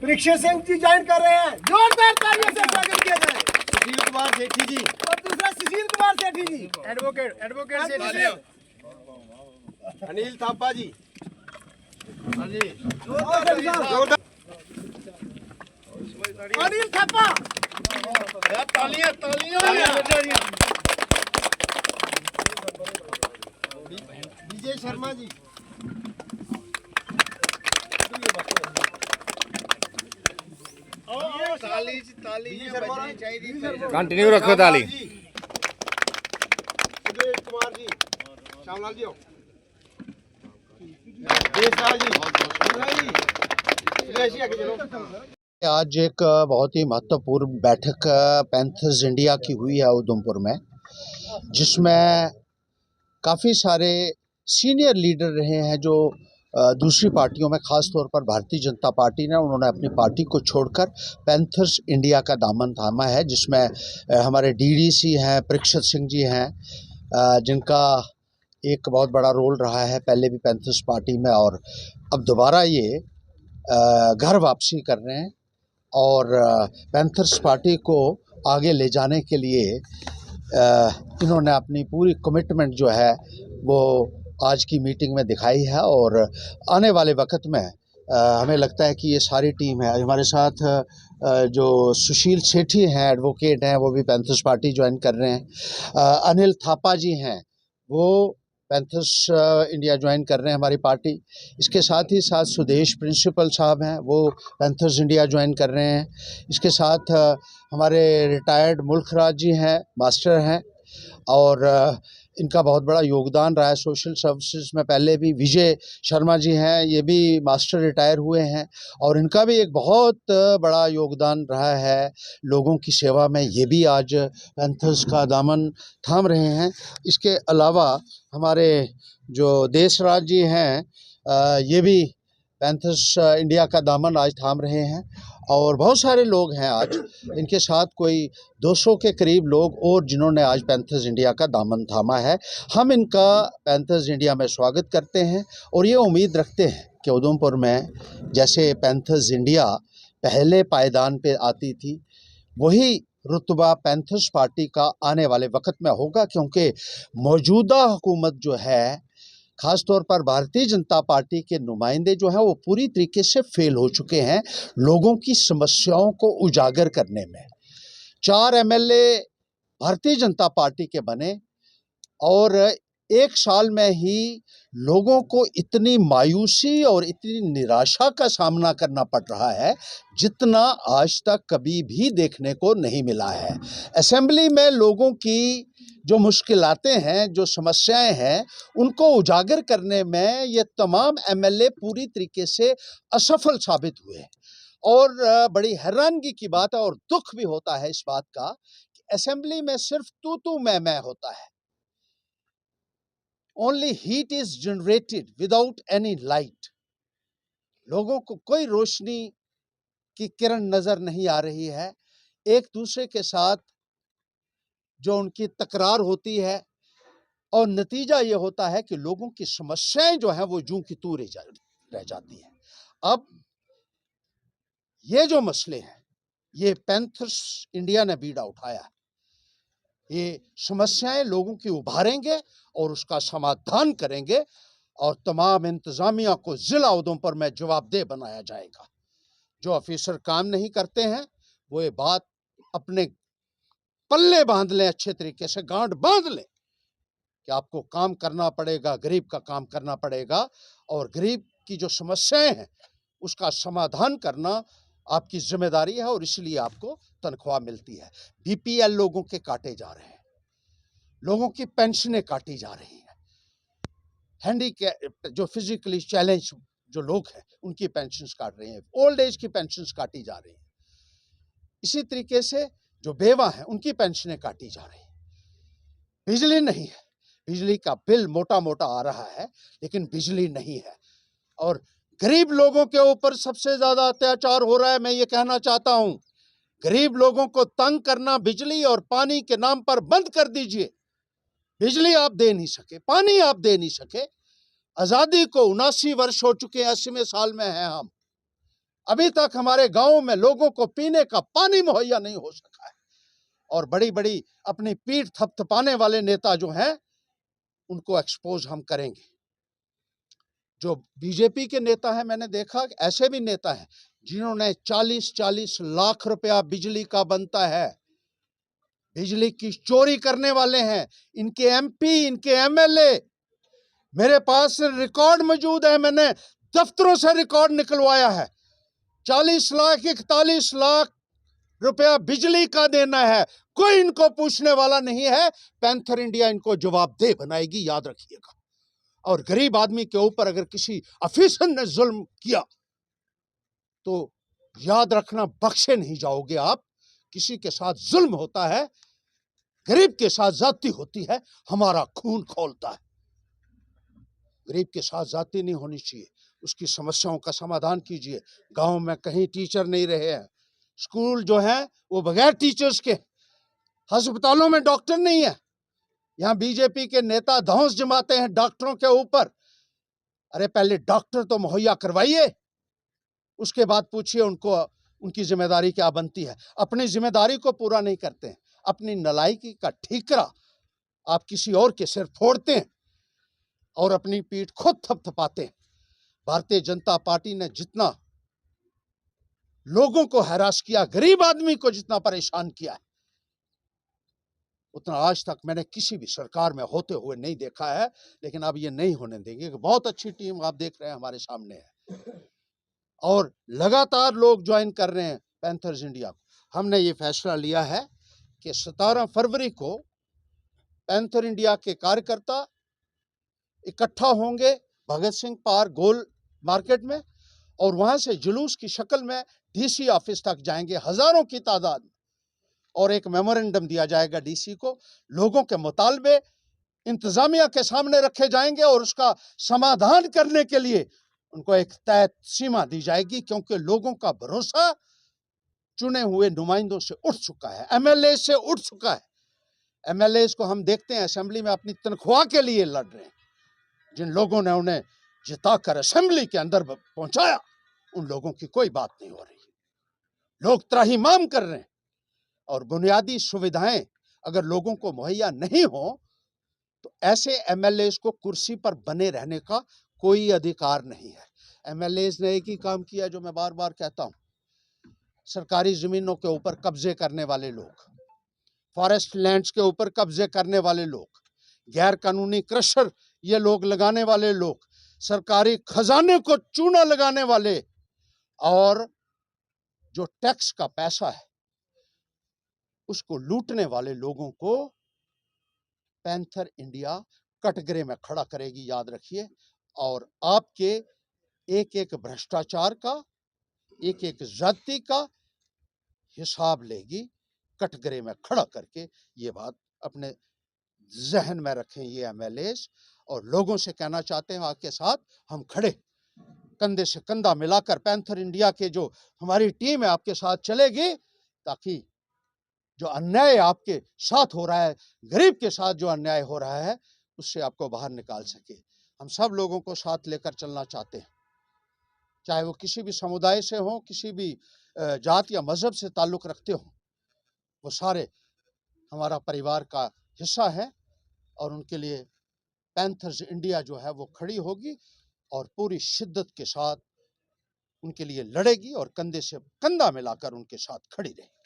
Parikshit Singh ji join कर रहे हैं, जोरदार तालियों से स्वागत किया जाए। सुशील कुमार सेठी जी और दूसरा सुशील कुमार सेठी जी, एडवोकेट सेठी जी, अनिल थापा जी, हाँ जी, अनिल थापा, तालियां विजय शर्मा जी, कंटिन्यू रखो ताली। सुरेश कुमार जी, श्यामलाल जी, देसराज जी, सुरेश जी आगे चलो। आज एक बहुत ही महत्वपूर्ण बैठक पैंथर्स इंडिया की हुई है उधमपुर में, जिसमें काफ़ी सारे सीनियर लीडर रहे हैं जो दूसरी पार्टियों में, ख़ास तौर पर भारतीय जनता पार्टी ने, उन्होंने अपनी पार्टी को छोड़कर पैंथर्स इंडिया का दामन थामा है, जिसमें हमारे डीडीसी हैं, परीक्षित सिंह जी हैं, जिनका एक बहुत बड़ा रोल रहा है पहले भी पैंथर्स पार्टी में, और अब दोबारा ये घर वापसी कर रहे हैं और पैंथर्स पार्टी को आगे ले जाने के लिए इन्होंने अपनी पूरी कमिटमेंट जो है वो आज की मीटिंग में दिखाई है। और आने वाले वक्त में हमें लगता है कि ये सारी टीम है। हमारे साथ जो सुशील सेठी हैं, एडवोकेट हैं, वो भी पैंथर्स पार्टी ज्वाइन कर रहे हैं। अनिल थापा जी हैं, वो पैंथर्स इंडिया ज्वाइन कर रहे हैं हमारी पार्टी। इसके साथ ही साथ सुदेश प्रिंसिपल साहब हैं, वो पैंथर्स इंडिया ज्वाइन कर रहे हैं। इसके साथ हमारे रिटायर्ड मुल्क राज जी हैं, मास्टर हैं, और इनका बहुत बड़ा योगदान रहा है सोशल सर्विसेज में। पहले भी विजय शर्मा जी हैं, ये भी मास्टर रिटायर हुए हैं, और इनका भी एक बहुत बड़ा योगदान रहा है लोगों की सेवा में। ये भी आज पैंथर्स का दामन थाम रहे हैं। इसके अलावा हमारे जो देसराज जी हैं, ये भी पैंथर्स इंडिया का दामन आज थाम रहे हैं, और बहुत सारे लोग हैं आज, इनके साथ कोई 200 के करीब लोग और, जिन्होंने आज पैंथर्स इंडिया का दामन थामा है। हम इनका पैंथर्स इंडिया में स्वागत करते हैं और ये उम्मीद रखते हैं कि उधमपुर में जैसे पैंथर्स इंडिया पहले पायदान पे आती थी, वही रुतबा पैंथर्स पार्टी का आने वाले वक्त में होगा, क्योंकि मौजूदा हुकूमत जो है, ख़ास तौर पर भारतीय जनता पार्टी के नुमाइंदे जो हैं, वो पूरी तरीके से फेल हो चुके हैं लोगों की समस्याओं को उजागर करने में। 4 एमएलए भारतीय जनता पार्टी के बने और 1 साल में ही लोगों को इतनी मायूसी और इतनी निराशा का सामना करना पड़ रहा है जितना आज तक कभी भी देखने को नहीं मिला है। असेंबली में लोगों की जो मुश्किलातें हैं, जो समस्याएं हैं, उनको उजागर करने में ये तमाम एमएलए पूरी तरीके से असफल साबित हुए। और बड़ी हैरानगी की बात है और दुख भी होता है इस बात का कि असेंबली में सिर्फ तू मैं होता है। Only heat is generated without any light. लोगों को कोई रोशनी की किरण नजर नहीं आ रही है। एक दूसरे के साथ जो उनकी तकरार होती है, और नतीजा ये होता है कि लोगों की समस्याएं जो हैं वो जूं की तू रह जाती हैं। अब ये जो मसले हैं, ये पैंथर्स इंडिया ने बीड़ा उठाया। ये समस्याएं लोगों की उभारेंगे और उसका समाधान करेंगे, और तमाम इंतजामिया को जिला उधमपुर में जवाबदेह बनाया जाएगा। जो ऑफिसर काम नहीं करते हैं, वो ये बात अपने पल्ले बांध लें, अच्छे तरीके से गांठ बांध लें कि आपको काम करना पड़ेगा, गरीब का काम करना पड़ेगा, और गरीब की जो समस्याएं हैं उसका समाधान करना आपकी जिम्मेदारी है, और इसलिए आपको तनख्वाह मिलती है। बीपीएल लोगों के काटे जा रहे हैं, लोगों की पेंशनें काटी जा रही हैं, हैंडीकैप जो फिजिकली चैलेंज जो लोग हैं उनकी पेंशन्स काट रहे हैं, ओल्ड एज की पेंशन्स काटी जा रही हैं। इसी तरीके से जो बेवा हैं उनकी पेंशनें काटी जा रही हैं। बिजली नहीं है, बिजली का बिल मोटा मोटा आ रहा है, लेकिन बिजली नहीं है, और गरीब लोगों के ऊपर सबसे ज्यादा अत्याचार हो रहा है। मैं ये कहना चाहता हूं, गरीब लोगों को तंग करना बिजली और पानी के नाम पर बंद कर दीजिए। बिजली आप दे नहीं सके, पानी आप दे नहीं सके। आजादी को 79 वर्ष हो चुके हैं, 80वें साल में हैं हम। अभी तक हमारे गांव में लोगों को पीने का पानी मुहैया नहीं हो सका है। और बड़ी बड़ी अपनी पीठ थपथपाने वाले नेता जो हैं उनको एक्सपोज हम करेंगे। जो बीजेपी के नेता हैं, मैंने देखा ऐसे भी नेता हैं जिन्होंने 40-40 लाख रुपया बिजली का बनता है, बिजली की चोरी करने वाले हैं। इनके एमपी, इनके एमएलए, मेरे पास रिकॉर्ड मौजूद है, मैंने दफ्तरों से रिकॉर्ड निकलवाया है। 40 लाख 41 लाख रुपया बिजली का देना है, कोई इनको पूछने वाला नहीं है। पैंथर इंडिया इनको जवाबदेह बनाएगी, याद रखिएगा। और गरीब आदमी के ऊपर अगर किसी अफीसर ने जुल्म किया तो याद रखना, बख्शे नहीं जाओगे आप। किसी के साथ जुल्म होता है, गरीब के साथ जाती होती है, हमारा खून खौलता है। गरीब के साथ जाती नहीं होनी चाहिए। उसकी समस्याओं का समाधान कीजिए। गांव में कहीं टीचर नहीं रहे हैं, स्कूल जो है वो बगैर टीचर्स के, अस्पतालों में डॉक्टर नहीं है। यहाँ बीजेपी के नेता धौंस जमाते हैं डॉक्टरों के ऊपर। अरे पहले डॉक्टर तो मुहैया करवाइए, उसके बाद पूछिए उनको उनकी जिम्मेदारी क्या बनती है। अपनी जिम्मेदारी को पूरा नहीं करते हैं, अपनी नालायकी का ठीकरा आप किसी और के सिर फोड़ते हैं और अपनी पीठ खुद थपथपाते हैं। भारतीय जनता पार्टी ने जितना लोगों को हैरास किया, गरीब आदमी को जितना परेशान किया है, उतना आज तक मैंने किसी भी सरकार में होते हुए नहीं देखा है। लेकिन अब ये नहीं होने देंगे। बहुत अच्छी टीम आप देख रहे हैं हमारे सामने है और लगातार लोग ज्वाइन कर रहे हैं पैंथर्स इंडिया को। हमने ये फैसला लिया है कि 17 फरवरी को पैंथर इंडिया के कार्यकर्ता इकट्ठा होंगे भगत सिंह पार्क गोल मार्केट में और वहां से जुलूस की शक्ल में डीसी ऑफिस तक जाएंगे, हजारों की तादाद में। और एक मेमोरेंडम दिया जाएगा डीसी को, लोगों के मुतालबे इंतजामिया के सामने रखे जाएंगे और उसका समाधान करने के लिए उनको एक तय सीमा दी जाएगी। क्योंकि लोगों का भरोसा चुने हुए नुमाइंदों से उठ चुका है, एमएलए से उठ चुका है। एमएलए को हम देखते हैं असेंबली में अपनी तनख्वाह के लिए लड़ रहे हैं। जिन लोगों ने उन्हें जिताकर असेंबली के अंदर पहुंचाया, उन लोगों की कोई बात नहीं हो रही। लोग त्राहिमाम कर रहे हैं और बुनियादी सुविधाएं अगर लोगों को मुहैया नहीं हो तो ऐसे एमएलए को कुर्सी पर बने रहने का कोई अधिकार नहीं है। एमएलए ने एक ही काम किया जो मैं बार बार कहता हूं, सरकारी जमीनों के ऊपर कब्जे करने वाले लोग, फॉरेस्ट लैंड्स के ऊपर कब्जे करने वाले लोग, गैर कानूनी क्रशर ये लोग लगाने वाले लोग, सरकारी खजाने को चूना लगाने वाले और जो टैक्स का पैसा है उसको लूटने वाले लोगों को पैंथर इंडिया कटघरे में खड़ा करेगी, याद रखिए। और आपके एक एक भ्रष्टाचार का, एक एक जाति का हिसाब लेगी कटघरे में खड़ा करके। ये बात अपने जहन में रखें ये एमएलए। और लोगों से कहना चाहते हैं आपके साथ हम खड़े, कंधे से कंधा मिलाकर पैंथर इंडिया के जो हमारी टीम है आपके साथ चलेगी, ताकि जो अन्याय आपके साथ हो रहा है, गरीब के साथ जो अन्याय हो रहा है, उससे आपको बाहर निकाल सके। हम सब लोगों को साथ लेकर चलना चाहते हैं, चाहे वो किसी भी समुदाय से हो, किसी भी जात या मजहब से ताल्लुक़ रखते हो, वो सारे हमारा परिवार का हिस्सा है। और उनके लिए पैंथर्स इंडिया जो है वो खड़ी होगी और पूरी शिद्दत के साथ उनके लिए लड़ेगी और कंधे से कंधा मिलाकर उनके साथ खड़ी रहेगी।